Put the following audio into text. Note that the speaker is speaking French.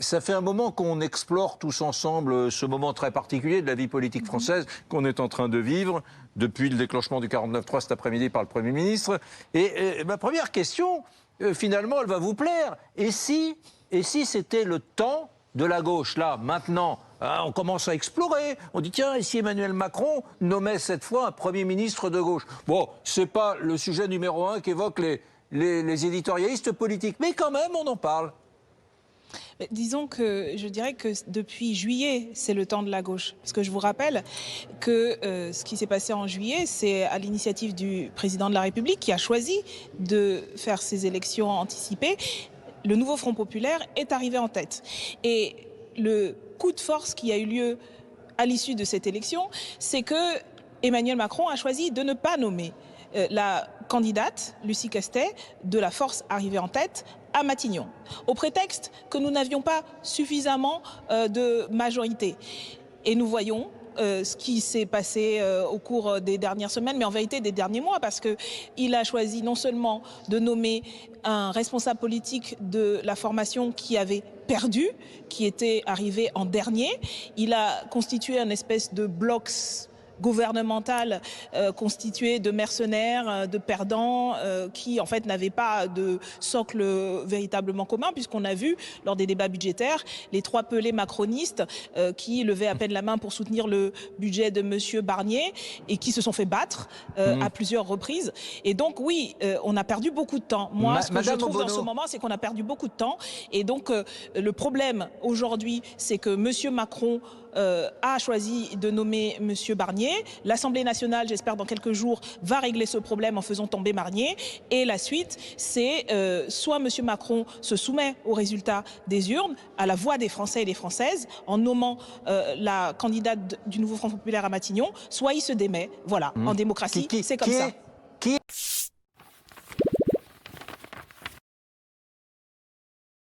Ça fait un moment qu'on explore tous ensemble ce moment très particulier de la vie politique française qu'on est en train de vivre depuis le déclenchement du 49.3 cet après-midi par le Premier ministre. Et ma première question, finalement, elle va vous plaire. Et si c'était le temps de la gauche, là, maintenant, hein, on commence à explorer. On dit, tiens, et si Emmanuel Macron nommait cette fois un Premier ministre de gauche? Bon, c'est pas le sujet numéro un qu'évoquent les éditorialistes politiques, mais quand même, on en parle. Disons que je dirais que depuis juillet, c'est le temps de la gauche. Parce que je vous rappelle que ce qui s'est passé en juillet, c'est à l'initiative du président de la République qui a choisi de faire ces élections anticipées. Le nouveau Front populaire est arrivé en tête. Et le coup de force qui a eu lieu à l'issue de cette élection, c'est que Emmanuel Macron a choisi de ne pas nommer la candidate, Lucie Castet, de la force arrivée en tête à Matignon, au prétexte que nous n'avions pas suffisamment de majorité. Et nous voyons ce qui s'est passé au cours des dernières semaines, mais en vérité des derniers mois, parce qu'il a choisi non seulement de nommer un responsable politique de la formation qui avait perdu, qui était arrivé en dernier, il a constitué une espèce de bloc gouvernemental constitué de mercenaires, de perdants, qui en fait n'avaient pas de socle véritablement commun, puisqu'on a vu lors des débats budgétaires les trois pelés macronistes qui levaient à peine la main pour soutenir le budget de Monsieur Barnier et qui se sont fait battre à plusieurs reprises. Et donc oui, on a perdu beaucoup de temps. Moi, ce que je trouve dans ce moment, c'est qu'on a perdu beaucoup de temps. Et donc le problème aujourd'hui, c'est que Monsieur Macron a choisi de nommer Monsieur Barnier. L'Assemblée nationale, j'espère dans quelques jours, va régler ce problème en faisant tomber Barnier. Et la suite, c'est soit Monsieur Macron se soumet aux résultats des urnes, à la voix des Français et des Françaises, en nommant la candidate du nouveau Front populaire à Matignon, soit il se démet. Voilà, en démocratie, c'est comme ça.